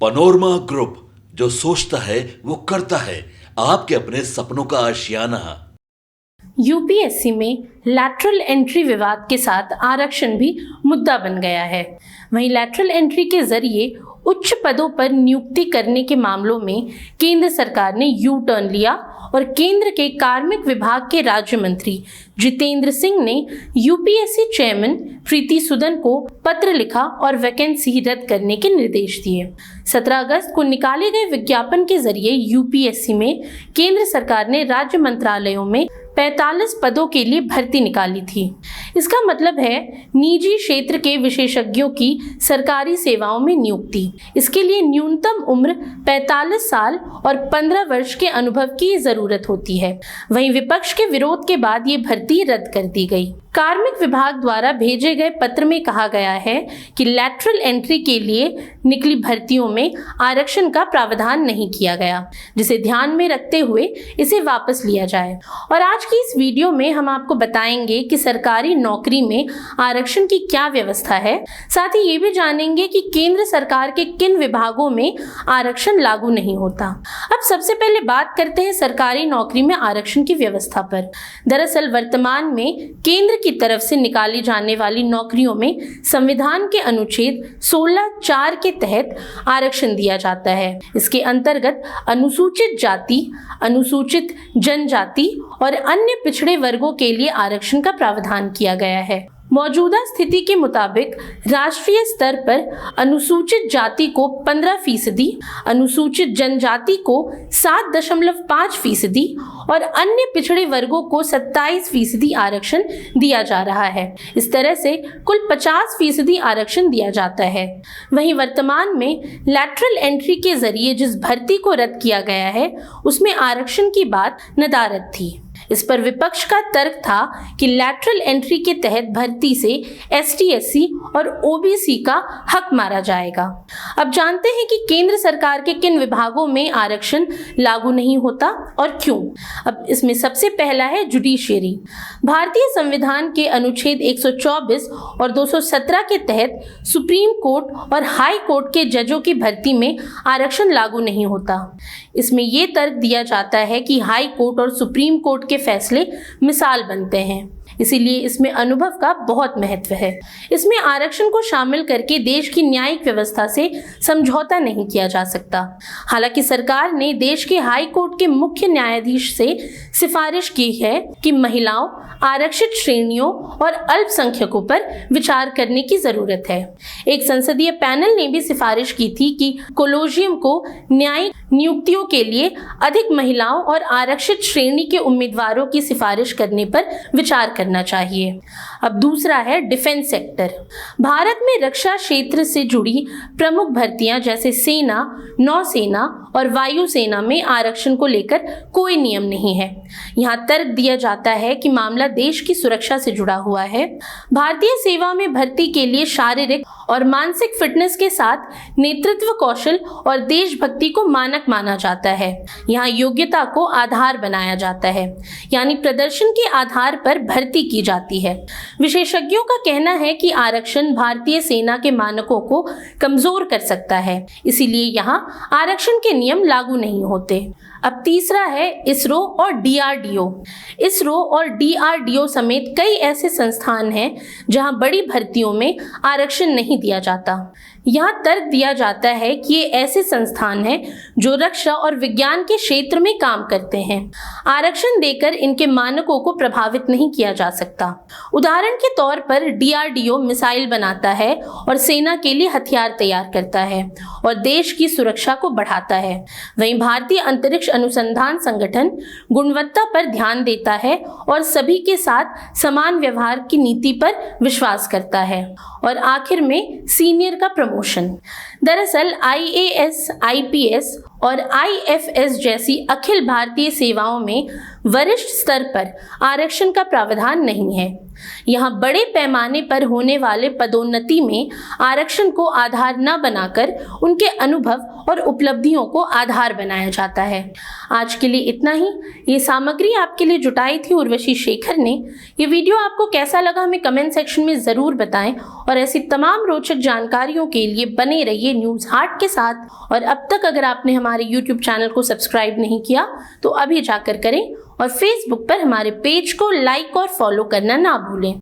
Panorama group, जो सोचता है वो करता है। आपके अपने सपनों का आशियाना। यूपीएससी में लैटरल एंट्री विवाद के साथ आरक्षण भी मुद्दा बन गया है। वहीं लैटरल एंट्री के जरिए उच्च पदों पर नियुक्ति करने के मामलों में केंद्र सरकार ने यू टर्न लिया और केंद्र के कार्मिक विभाग के राज्य मंत्री जितेंद्र सिंह ने यूपीएससी चेयरमैन प्रीति सूदन को पत्र लिखा और वैकेंसी रद्द करने के निर्देश दिए। 17 अगस्त को निकाले गए विज्ञापन के जरिए यूपीएससी में केंद्र सरकार ने राज्य मंत्रालयों में 45 पदों के लिए भर्ती निकाली थी। इसका मतलब है निजी क्षेत्र के विशेषज्ञों की सरकारी सेवाओं में नियुक्ति। इसके लिए न्यूनतम उम्र 45 साल और 15 वर्ष के अनुभव की जरूरत होती है। वहीं विपक्ष के विरोध के बाद ये भर्ती रद्द कर दी गई। कार्मिक विभाग द्वारा भेजे गए पत्र में कहा गया है कि लैटरल एंट्री के लिए निकली भर्तियों में आरक्षण का प्रावधान नहीं किया गया, जिसे ध्यान में रखते हुए इसे वापस लिया जाए। और आज की इस वीडियो में हम आपको बताएंगे कि सरकारी नौकरी में आरक्षण की क्या व्यवस्था है। साथ ही ये भी जानेंगे कि केंद्र सरकार के किन विभागों में आरक्षण लागू नहीं होता। अब सबसे पहले बात करते हैं सरकारी नौकरी में आरक्षण की व्यवस्था पर। दरअसल वर्तमान में केंद्र की तरफ से निकाली जाने वाली नौकरियों में संविधान के अनुच्छेद 16(4) के तहत आरक्षण दिया जाता है। इसके अंतर्गत अनुसूचित जाति, अनुसूचित जनजाति और अन्य पिछड़े वर्गों के लिए आरक्षण का प्रावधान किया गया है। मौजूदा स्थिति के मुताबिक राष्ट्रीय स्तर पर अनुसूचित जाति को 15%, अनुसूचित जनजाति को 7.5% और अन्य पिछड़े वर्गों को 27% आरक्षण दिया जा रहा है। इस तरह से कुल 50% आरक्षण दिया जाता है। वहीं वर्तमान में लैटरल एंट्री के जरिए जिस भर्ती को रद्द किया गया है उसमें आरक्षण की बात नदारद थी। इस पर विपक्ष का तर्क था कि लैटरल एंट्री के तहत भर्ती से एसटी, एससी और ओबीसी का हक मारा जाएगा। अब जानते हैं कि केंद्र सरकार के किन विभागों में आरक्षण लागू नहीं होता और क्यों। अब इसमें सबसे पहला है जुडिशियरी। भारतीय संविधान के अनुच्छेद 124 और 217 के तहत सुप्रीम कोर्ट और हाई कोर्ट के जजों की भर्ती में आरक्षण लागू नहीं होता। इसमें यह तर्क दिया जाता है कि हाई कोर्ट और सुप्रीम कोर्ट के फैसले मिसाल बनते हैं, इसीलिए इसमें अनुभव का बहुत महत्व है। इसमें आरक्षण को शामिल करके देश की न्यायिक व्यवस्था से समझौता नहीं किया जा सकता। हालांकि सरकार ने देश के हाई कोर्ट के मुख्य न्यायाधीश से सिफारिश की है कि महिलाओं, आरक्षित श्रेणियों और अल्पसंख्यकों पर विचार करने की जरूरत है। एक संसदीय पैनल ने भी सिफारिश की थी कि कोलोजियम को न्यायिक नियुक्तियों के लिए अधिक महिलाओं और आरक्षित श्रेणी के उम्मीदवारों की सिफारिश करने पर विचार करना चाहिए। अब दूसरा है डिफेंस सेक्टर। भारत में रक्षा क्षेत्र से जुड़ी प्रमुख भर्तियां जैसे सेना, नौसेना और वायुसेना में आरक्षण को लेकर कोई नियम नहीं है। यहाँ तर्क दिया जाता है कि मामला देश की सुरक्षा से जुड़ा हुआ है। भारतीय सेवा में भर्ती के लिए शारीरिक और मानसिक फिटनेस के साथ नेतृत्व कौशल और देशभक्ति को मानक माना जाता है। यहाँ योग्यता को आधार बनाया जाता है, यानी प्रदर्शन के आधार पर भर्ती की जाती है। विशेषज्ञों का कहना है कि आरक्षण भारतीय सेना के मानकों को कमजोर कर सकता है, इसीलिए यहाँ आरक्षण के नियम लागू नहीं होते। अब तीसरा है इसरो और डीआरडीओ। इसरो और डीआरडीओ समेत कई ऐसे संस्थान हैं जहां बड़ी भर्तियों में आरक्षण नहीं दिया जाता। यहाँ तर्क दिया जाता है कि ये ऐसे संस्थान हैं जो रक्षा और विज्ञान के क्षेत्र में काम करते हैं। आरक्षण देकर इनके मानकों को प्रभावित नहीं किया जा सकता। उदाहरण के तौर पर डीआरडीओ मिसाइल बनाता है और सेना के लिए हथियार तैयार करता है और देश की सुरक्षा को बढ़ाता है। वहीं भारतीय अंतरिक्ष अनुसंधान संगठन गुणवत्ता पर ध्यान देता है और सभी के साथ समान व्यवहार की नीति पर विश्वास करता है। और आखिर में सीनियर का प्रमोशन। दरअसल आईएएस, आईपीएस और आईएफएस जैसी अखिल भारतीय सेवाओं में वरिष्ठ स्तर पर आरक्षण का प्रावधान नहीं है। यहाँ बड़े पैमाने पर होने वाले पदोन्नति में आरक्षण को आधार न बनाकर उनके अनुभव और उपलब्धियों को आधार बनाया जाता है। आज के लिए इतना ही। ये सामग्री आपके लिए जुटाई थी उर्वशी शेखर ने। ये वीडियो आपको कैसा लगा हमें कमेंट सेक्शन में ज़रूर बताएं और ऐसी तमाम रोचक जानकारियों के लिए बने रहिए न्यूज़ हाट के साथ। और अब तक अगर आपने हमारे YouTube चैनल को सब्सक्राइब नहीं किया तो अभी जाकर करें और Facebook पर हमारे पेज को लाइक और फॉलो करना ना भूलें।